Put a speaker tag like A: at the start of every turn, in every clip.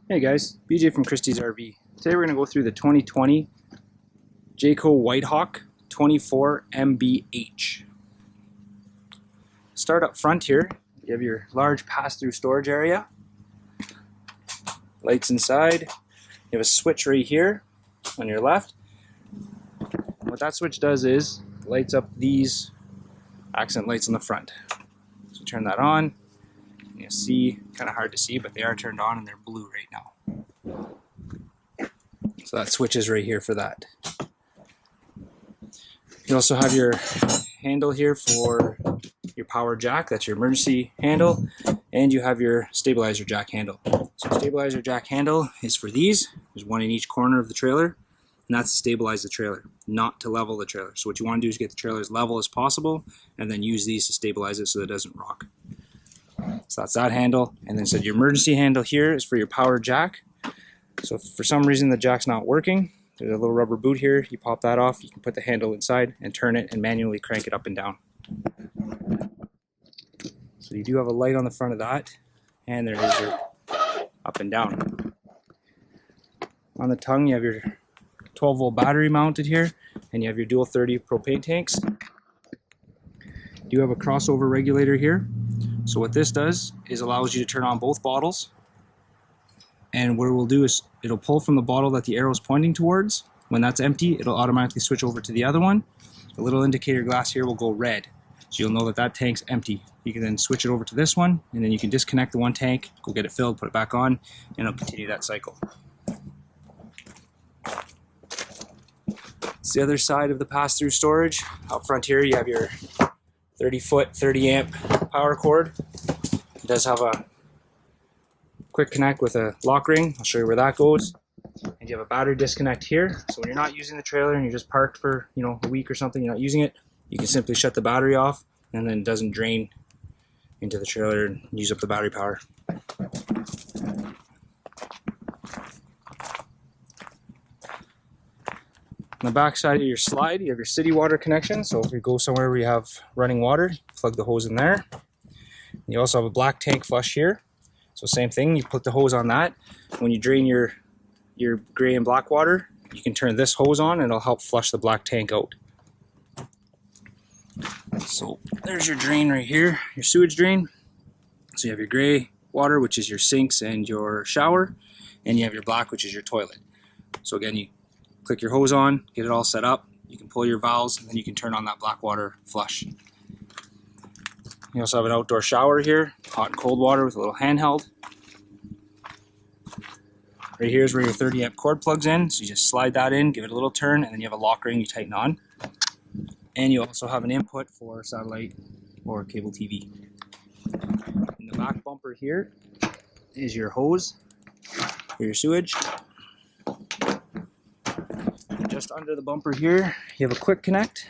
A: Hey guys, BJ from Christie's RV. Today we're going to go through the 2020 Jayco White Hawk 24 MBH. Start up front here, you have your large pass-through storage area. Lights inside. You have a switch right here on your left. What that switch does is lights up these accent lights on the front. So turn that on. You see, kind of hard to see, but they are turned on and they're blue right now. So that switch is right here for that. You also have your handle here for your power jack, that's your emergency handle, and you have your stabilizer jack handle. So stabilizer jack handle is for these. There's one in each corner of the trailer, and that's to stabilize the trailer, not to level the trailer. So what you want to do is get the trailer as level as possible, and then use these to stabilize it so that it doesn't rock. So that's that handle, and then so your emergency handle here is for your power jack. So if for some reason the jack's not working, there's a little rubber boot here, you pop that off, you can put the handle inside and turn it and manually crank it up and down. So you do have a light on the front of that, and there is your up and down. On the tongue you have your 12 volt battery mounted here, and you have your dual 30 propane tanks. You do have a crossover regulator here. So what this does is allows you to turn on both bottles, and what it will do is it'll pull from the bottle that the arrow is pointing towards. When that's empty, it'll automatically switch over to the other one. The little indicator glass here will go red, so you'll know that that tank's empty. You can then switch it over to this one, and then you can disconnect the one tank, go get it filled, put it back on, and it'll continue that cycle. It's the other side of the pass-through storage. Out front here you have your 30-foot, 30-amp power cord. It does have a quick connect with a lock ring. I'll show you where that goes. And you have a battery disconnect here. So when you're not using the trailer and you're just parked for a week or something, you're not using it, you can simply shut the battery off, and then it doesn't drain into the trailer and use up the battery power. On the back side of your slide, you have your city water connection. So if you go somewhere where you have running water, plug the hose in there. You also have a black tank flush here. So same thing, you put the hose on that. When you drain your gray and black water, you can turn this hose on and it'll help flush the black tank out. So there's your drain right here, your sewage drain. So you have your gray water, which is your sinks and your shower, and you have your black, which is your toilet. So again, you click your hose on, get it all set up, you can pull your valves, and then you can turn on that black water flush. You also have an outdoor shower here, hot and cold water with a little handheld. Right here is where your 30-amp cord plugs in, so you just slide that in, give it a little turn, and then you have a lock ring you tighten on. And you also have an input for satellite or cable TV. In the back bumper here is your hose for your sewage. Just under the bumper here, you have a quick connect.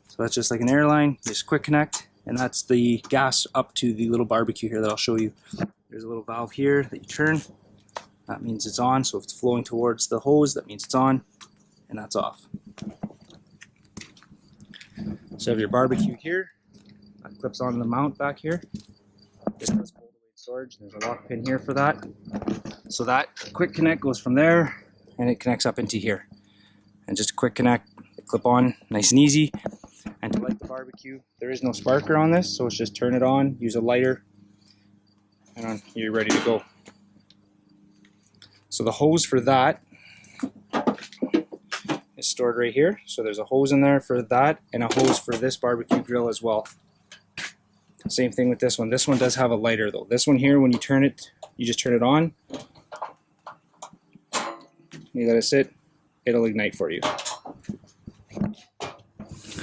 A: So that's just like an airline, just quick connect, and that's the gas up to the little barbecue here that I'll show you. There's a little valve here that you turn. That means it's on, so if it's flowing towards the hose, that means it's on, and that's off. So you have your barbecue here. That clips on the mount back here. This does hold away storage. There's a lock pin here for that. So that quick connect goes from there, and it connects up into here. And just a quick connect, clip on, nice and easy. And to light the barbecue, there is no sparker on this, so it's just turn it on, use a lighter, and you're ready to go. So the hose for that is stored right here. So there's a hose in there for that, and a hose for this barbecue grill as well. Same thing with this one. This one does have a lighter though. This one here, when you turn it, you just turn it on. You let it sit, it'll ignite for you.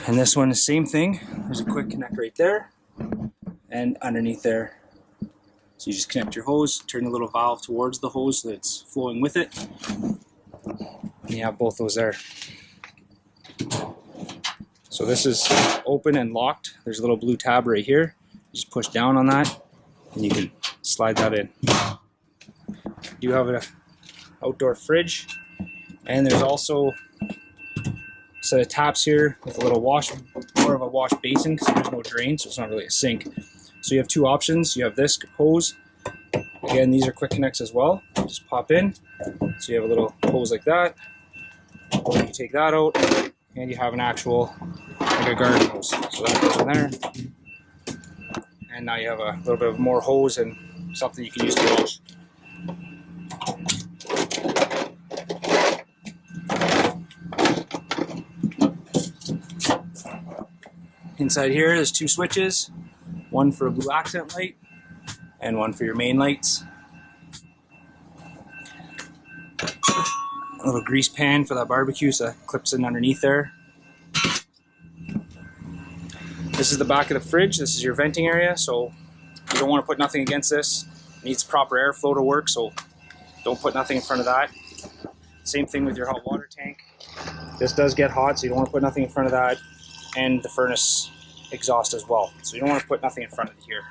A: And this one, the same thing. There's a quick connect right there, and underneath there. So you just connect your hose, turn the little valve towards the hose so that it's flowing with it. And you have both those there. So this is open and locked. There's a little blue tab right here. You just push down on that, and you can slide that in. You have an outdoor fridge, and there's also a set of taps here with a little wash, more of a wash basin because there's no drain, so it's not really a sink. So you have two options. You have this hose, Again, these are quick connects as well. Just pop in. So you have a little hose like that. You take that out, and you have an actual, like a garden hose. So that goes in there. And now you have a little bit of more hose and something you can use to wash. Inside here, there's two switches. One for a blue accent light, and one for your main lights. A little grease pan for that barbecue, so that clips in underneath there. This is the back of the fridge. This is your venting area, so you don't want to put nothing against this. It needs proper airflow to work, so don't put nothing in front of that. Same thing with your hot water tank. This does get hot, so you don't want to put nothing in front of that. And the furnace exhaust as well. So you don't want to put nothing in front of here.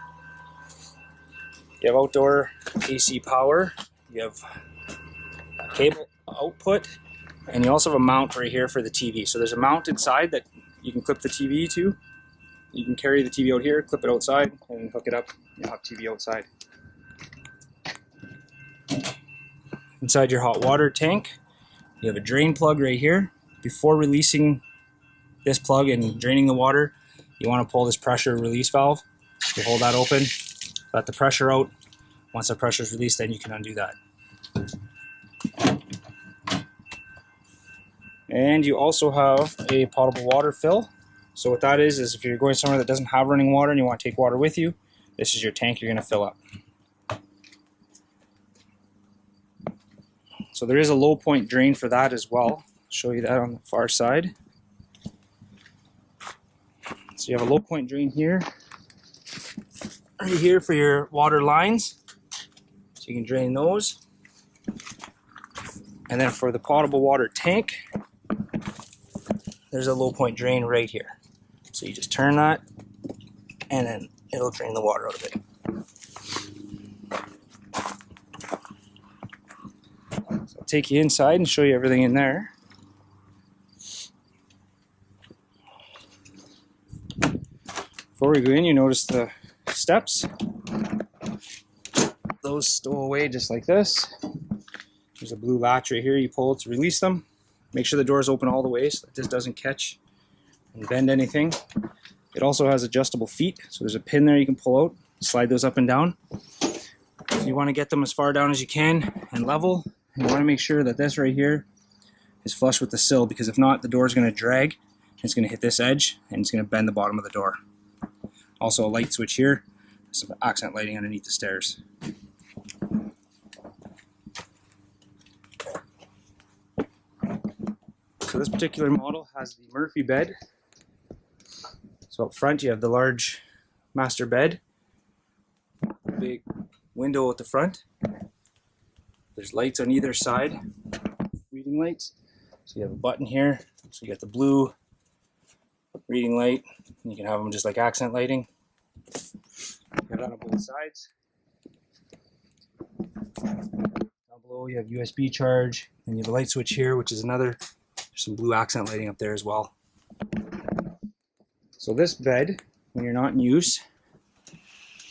A: You have outdoor AC power. You have a cable output, and you also have a mount right here for the TV. So there's a mount inside that you can clip the TV to. You can carry the TV out here, clip it outside, and hook it up. You'll have TV outside. Inside your hot water tank, you have a drain plug right here. Before releasing this plug and draining the water, you want to pull this pressure release valve. You hold that open, let the pressure out. Once the pressure is released, then you can undo that. And you also have a potable water fill. So what that is if you're going somewhere that doesn't have running water and you want to take water with you, this is your tank you're going to fill up. So there is a low point drain for that as well. I'll show you that on the far side. So you have a low point drain here, right here for your water lines. So you can drain those. And then for the potable water tank, there's a low point drain right here. So you just turn that, and then it'll drain the water out of it. So I'll take you inside and show you everything in there. Before we go in, you notice the steps. Those stow away just like this. There's a blue latch right here you pull to release them. Make sure the door is open all the way so that this doesn't catch and bend anything. It also has adjustable feet, so there's a pin there you can pull out, slide those up and down. So you want to get them as far down as you can and level. And you want to make sure that this right here is flush with the sill, because if not, the door is going to drag, it's going to hit this edge, and it's going to bend the bottom of the door. Also a light switch here, some accent lighting underneath the stairs. So this particular model has the Murphy bed. So up front you have the large master bed, big window at the front. There's lights on either side, reading lights. So you have a button here, so you got the blue reading light, and you can have them just like accent lighting. You have that on both sides. Down below you have USB charge, and you have a light switch here, which is another. There's some blue accent lighting up there as well. So this bed, when you're not in use,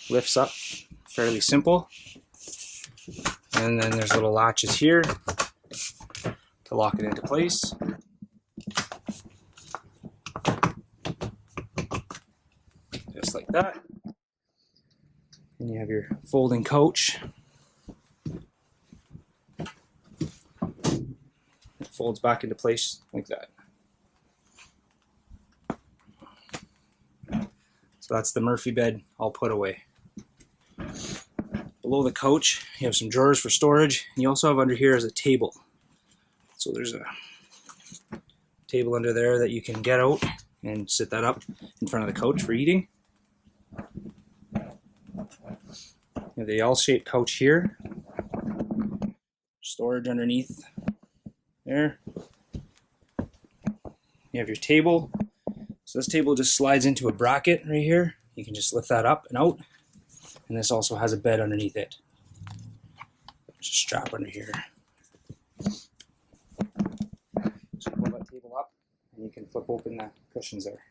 A: lifts up fairly simple. And then there's little latches here to lock it into place. Just like that. And you have your folding couch. It folds back into place like that. So that's the Murphy bed all put away. Below the couch, you have some drawers for storage, and you also have under here is a table. So there's a table under there that you can get out and sit that up in front of the couch for eating. You have the L-shaped couch here. Storage underneath there. You have your table. So this table just slides into a bracket right here. You can just lift that up and out. And this also has a bed underneath it. There's a strap under here. So pull that table up and you can flip open the cushions there.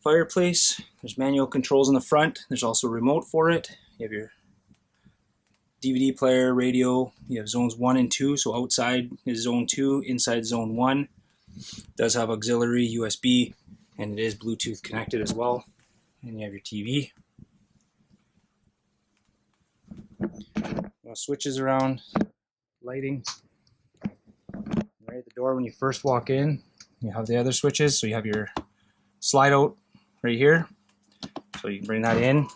A: Fireplace, There's manual controls in the front. There's also a remote for it. You have your DVD player, radio. You have zones 1 and 2. So outside is zone 2, inside zone 1. It does have auxiliary USB, and it is Bluetooth connected as well. And you have your TV. Switches around, lighting. Right at the door when you first walk in, you have the other switches. So you have your slide out right here. So you can bring that in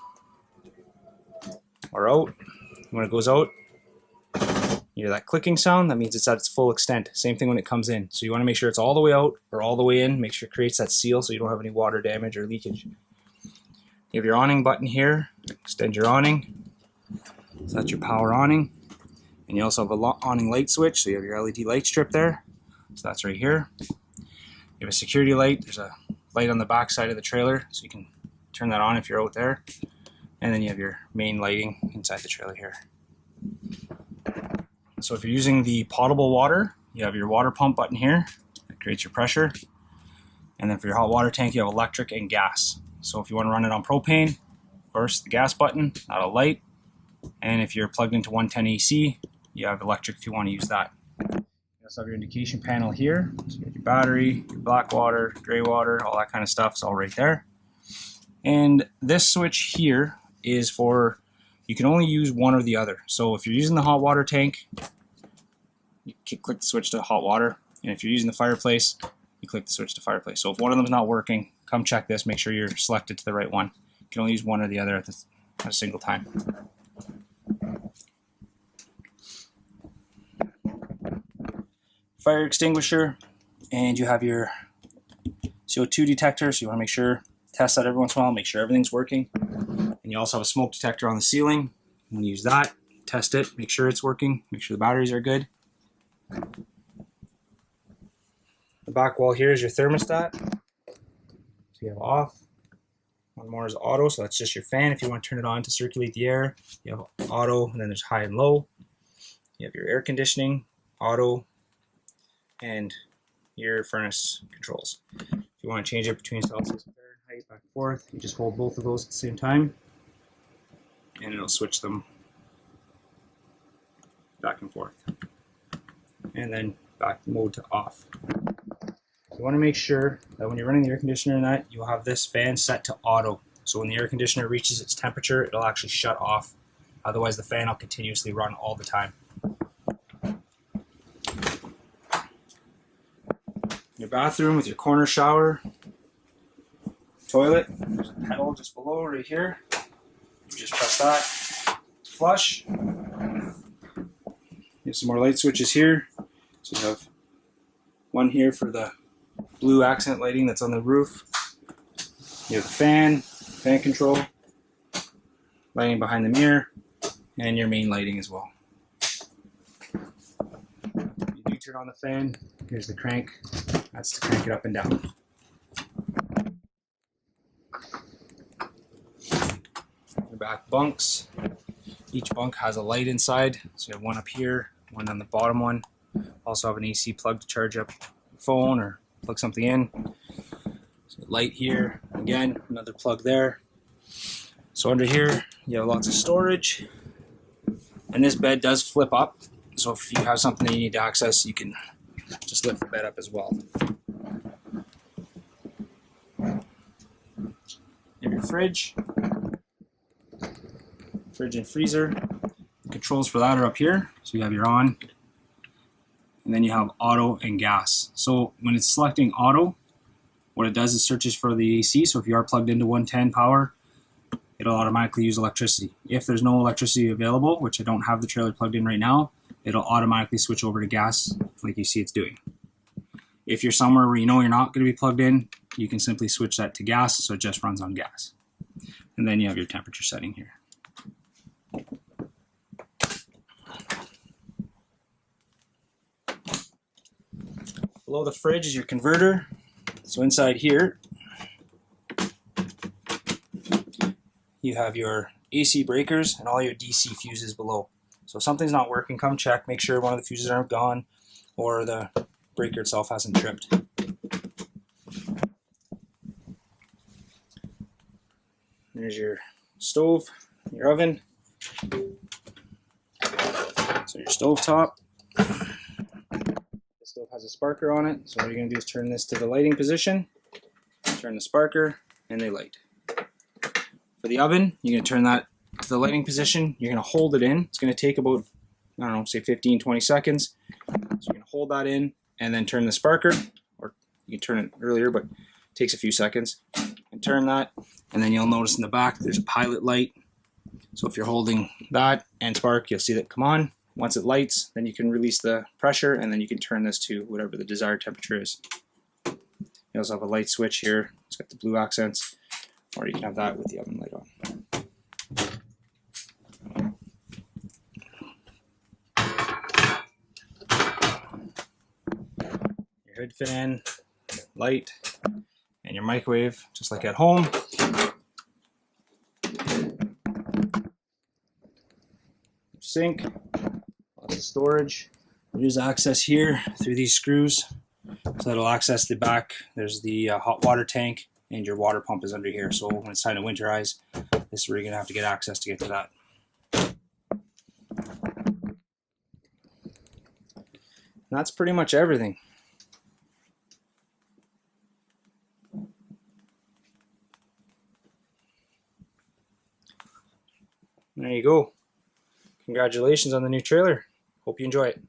A: or out. When it goes out, you hear that clicking sound. That means it's at its full extent. Same thing when it comes in. So you want to make sure it's all the way out or all the way in. Make sure it creates that seal so you don't have any water damage or leakage. You have your awning button here. Extend your awning. So that's your power awning. And you also have a awning light switch. So you have your LED light strip there. So that's right here. You have a security light. There's a light on the back side of the trailer. So you can turn that on if you're out there. And then you have your main lighting inside the trailer here. So if you're using the potable water, you have your water pump button here. That creates your pressure. And then for your hot water tank, you have electric and gas. So if you want to run it on propane, first the gas button, that'll light. And if you're plugged into 110 AC, you have electric if you want to use that. You also have your indication panel here. So you have your battery, your black water, gray water, all that kind of stuff. It's all right there. And this switch here is for, you can only use one or the other. So if you're using the hot water tank, you click the switch to hot water. And if you're using the fireplace, you click the switch to fireplace. So if one of them is not working, come check this, make sure you're selected to the right one. You can only use one or the other at a single time. Fire extinguisher, and you have your CO2 detector, so you want to make sure, test that every once in a while, make sure everything's working. And you also have a smoke detector on the ceiling. You want to use that, test it, make sure it's working, make sure the batteries are good. The back wall here is your thermostat. So you have off. One more is auto, so that's just your fan if you want to turn it on to circulate the air. You have auto, and then there's high and low. You have your air conditioning, auto, and your furnace controls. If you want to change it between Celsius and Fahrenheit, back and forth, you just hold both of those at the same time, and it'll switch them back and forth. And then back mode to off. You want to make sure that when you're running the air conditioner and that, you'll have this fan set to auto. So when the air conditioner reaches its temperature, it'll actually shut off. Otherwise the fan will continuously run all the time. Your bathroom with your corner shower, toilet, there's a pedal just below right here. You just press that to flush. You have some more light switches here. So you have one here for the blue accent lighting that's on the roof. You have the fan control, lighting behind the mirror, and your main lighting as well. You do turn on the fan. Here's the crank. That's to crank it up and down. Your back bunks. Each bunk has a light inside. So you have one up here, one on the bottom one. Also have an AC plug to charge up your phone or plug something in. So light here, again, another plug there. So under here, you have lots of storage. And this bed does flip up. So if you have something that you need to access, you can just lift the bed up as well. You have your fridge and freezer. The controls for that are up here. So you have your on, and then you have auto and gas. So when it's selecting auto, what it does is searches for the AC. So if you are plugged into 110 power, it'll automatically use electricity. If there's no electricity available, which I don't have the trailer plugged in right now, it'll automatically switch over to gas like you see it's doing. If you're somewhere where you know you're not going to be plugged in, you can simply switch that to gas, so it just runs on gas. And then you have your temperature setting here. Below the fridge is your converter. So inside here, you have your AC breakers and all your DC fuses below. So if something's not working, come check, make sure one of the fuses aren't gone or the breaker itself hasn't tripped. There's your stove, your oven. So your stove top. The stove has a sparker on it, so what you're going to do is turn this to the lighting position, turn the sparker, and they light. For the oven, you're going to turn that to the lighting position. You're going to hold it in. It's going to take about, I don't know, say 15-20 seconds. So you're going to hold that in and then turn the sparker, or you can turn it earlier, but it takes a few seconds. And turn that, and then you'll notice in the back there's a pilot light. So if you're holding that and spark, you'll see that come on. Once it lights, then you can release the pressure, and then you can turn this to whatever the desired temperature is. You also have a light switch here. It's got the blue accents, or you can have that with the oven light on. Your hood fan, light, and your microwave, just like at home. Sink, lots of storage. There's access here through these screws, so that'll access the back. There's the hot water tank, and your water pump is under here. So when it's time to winterize, this is where you're gonna have to get access to get to that. And that's pretty much everything. There you go. Congratulations on the new trailer. Hope you enjoy it.